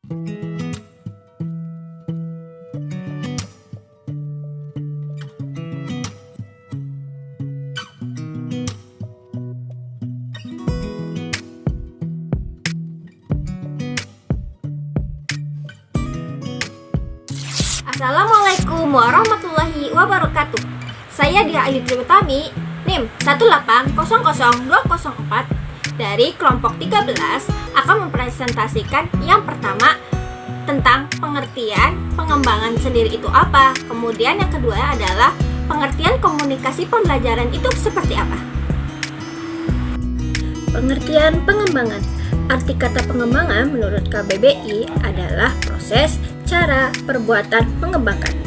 Assalamualaikum warahmatullahi wabarakatuh. Saya Dia Ayu Triutami, NIM 1800204 dari kelompok 13 akan mempresentasikan yang pertama tentang pengertian pengembangan sendiri itu apa. Kemudian yang kedua adalah pengertian komunikasi pembelajaran itu seperti apa. Pengertian pengembangan. Arti kata pengembangan menurut KBBI adalah proses, cara, perbuatan mengembangkan.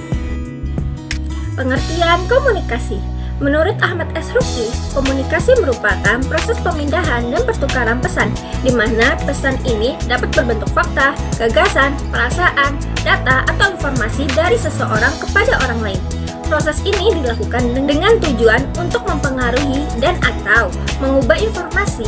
Pengertian komunikasi. Menurut Ahmad S. Ruki, komunikasi merupakan proses pemindahan dan pertukaran pesan, di mana pesan ini dapat berbentuk fakta, gagasan, perasaan, data, atau informasi dari seseorang kepada orang lain. Proses ini dilakukan dengan tujuan untuk mempengaruhi dan atau mengubah informasi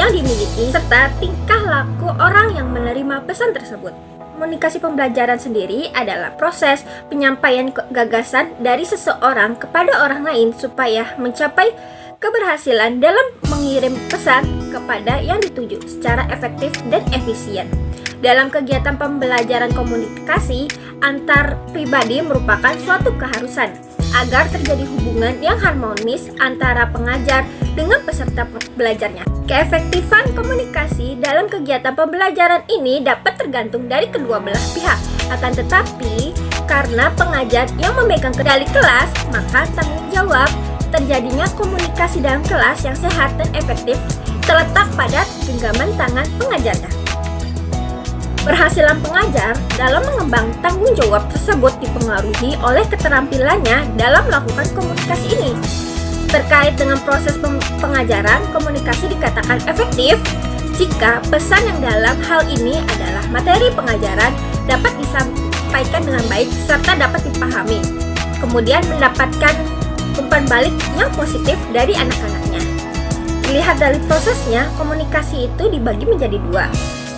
yang dimiliki serta tingkah laku orang yang menerima pesan tersebut. Komunikasi pembelajaran sendiri adalah proses penyampaian gagasan dari seseorang kepada orang lain supaya mencapai keberhasilan dalam mengirim pesan kepada yang dituju secara efektif dan efisien. Dalam kegiatan pembelajaran komunikasi antar pribadi merupakan suatu keharusan agar terjadi hubungan yang harmonis antara pengajar dengan peserta belajarnya. Keefektifan komunikasi dalam kegiatan pembelajaran ini dapat tergantung dari kedua belah pihak. Akan tetapi, karena pengajar yang memegang kendali kelas, maka tanggung jawab terjadinya komunikasi dalam kelas yang sehat dan efektif terletak pada genggaman tangan pengajarnya. Berhasilan pengajar dalam mengembang tanggung jawab tersebut dipengaruhi oleh keterampilannya dalam melakukan komunikasi ini. Terkait dengan proses pengajaran, komunikasi dikatakan efektif jika pesan yang dalam hal ini adalah materi pengajaran dapat disampaikan dengan baik serta dapat dipahami, kemudian mendapatkan umpan balik yang positif dari anak-anaknya. Dilihat dari prosesnya, komunikasi itu dibagi menjadi dua.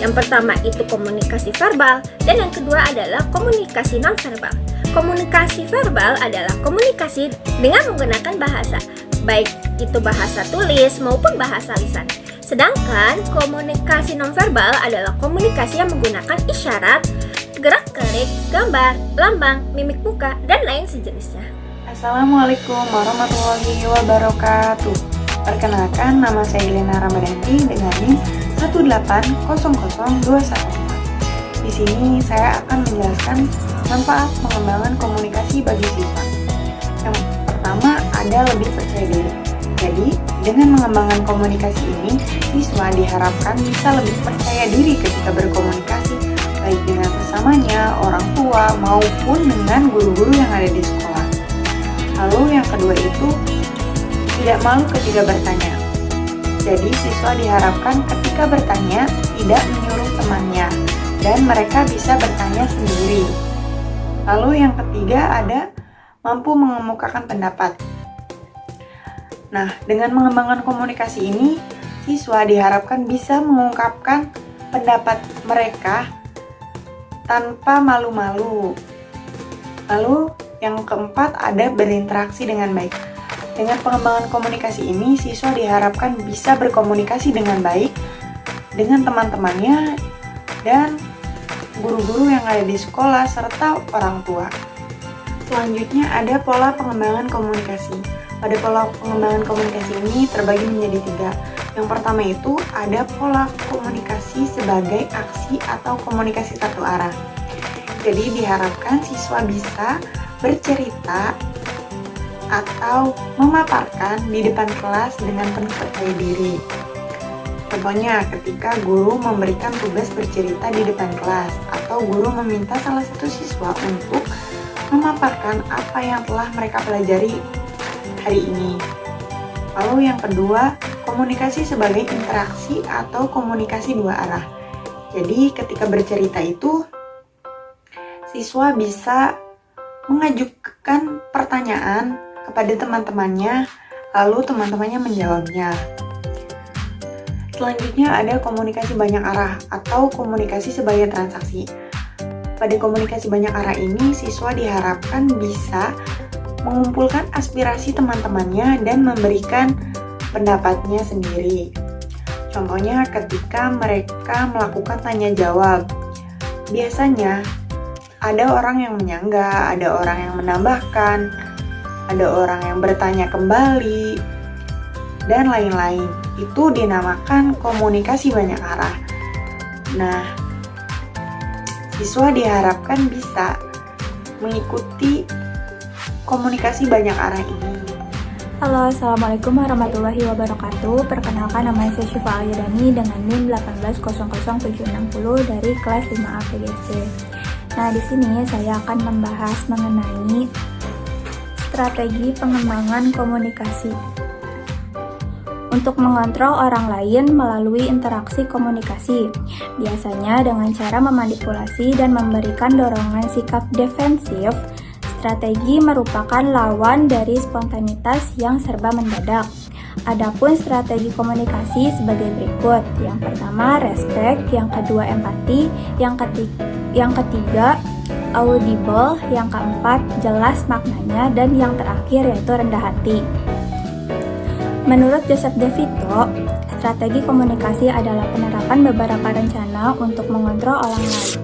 Yang pertama itu komunikasi verbal dan yang kedua adalah komunikasi non-verbal. Komunikasi verbal adalah komunikasi dengan menggunakan bahasa, baik itu bahasa tulis maupun bahasa lisan. Sedangkan komunikasi non-verbal adalah komunikasi yang menggunakan isyarat, gerak-gerik, gambar, lambang, mimik muka, dan lain sejenisnya. Assalamualaikum warahmatullahi wabarakatuh. Perkenalkan, nama saya Elena Ramadhanti dengan NIM 1800214. Di sini saya akan menjelaskan manfaat pengembangan komunikasi bagi siswa. Yang pertama ada lebih percaya diri. Jadi, dengan mengembangkan komunikasi ini, siswa diharapkan bisa lebih percaya diri ketika berkomunikasi, baik dengan sesamanya, orang tua, maupun dengan guru-guru yang ada di sekolah. Lalu yang kedua itu, tidak malu ketika bertanya. Jadi siswa diharapkan ketika bertanya tidak menyuruh temannya dan mereka bisa bertanya sendiri. Lalu yang ketiga ada mampu mengemukakan pendapat. Nah, dengan mengembangkan komunikasi ini, siswa diharapkan bisa mengungkapkan pendapat mereka tanpa malu-malu. Lalu yang keempat ada berinteraksi dengan baik. Dengan pengembangan komunikasi ini, siswa diharapkan bisa berkomunikasi dengan baik dengan teman-temannya dan guru-guru yang ada di sekolah serta orang tua. Selanjutnya ada pola pengembangan komunikasi. Pada pola pengembangan komunikasi ini terbagi menjadi 3. Yang pertama itu ada pola komunikasi sebagai aksi atau komunikasi satu arah. Jadi diharapkan siswa bisa bercerita atau memaparkan di depan kelas dengan penuh percaya diri. Contohnya ketika guru memberikan tugas bercerita di depan kelas atau guru meminta salah satu siswa untuk memaparkan apa yang telah mereka pelajari hari ini. Lalu yang kedua, komunikasi sebagai interaksi atau komunikasi dua arah. Jadi ketika bercerita itu, siswa bisa mengajukan pertanyaan kepada teman-temannya, lalu teman-temannya menjawabnya. Selanjutnya ada komunikasi banyak arah atau komunikasi sebagai transaksi. Pada komunikasi banyak arah ini, siswa diharapkan bisa mengumpulkan aspirasi teman-temannya dan memberikan pendapatnya sendiri. Contohnya ketika mereka melakukan tanya jawab. Biasanya ada orang yang menyanggah, ada orang yang menambahkan, ada orang yang bertanya kembali, dan lain-lain. Itu dinamakan komunikasi banyak arah. Nah, siswa diharapkan bisa mengikuti komunikasi banyak arah ini. Halo, Assalamualaikum warahmatullahi wabarakatuh. Perkenalkan, nama saya Syifa Alyadani dengan NIM 1800760 dari kelas 5A PGC. Nah, di sini saya akan membahas mengenai strategi pengembangan komunikasi. Untuk mengontrol orang lain melalui interaksi komunikasi, biasanya dengan cara memanipulasi dan memberikan dorongan sikap defensif. Strategi merupakan lawan dari spontanitas yang serba mendadak. Adapun strategi komunikasi sebagai berikut. Yang pertama, respect, yang kedua, empati, yang ketiga, audible, yang keempat, jelas maknanya, dan yang terakhir yaitu rendah hati. Menurut Joseph DeVito, strategi komunikasi adalah penerapan beberapa rencana untuk mengontrol orang lain.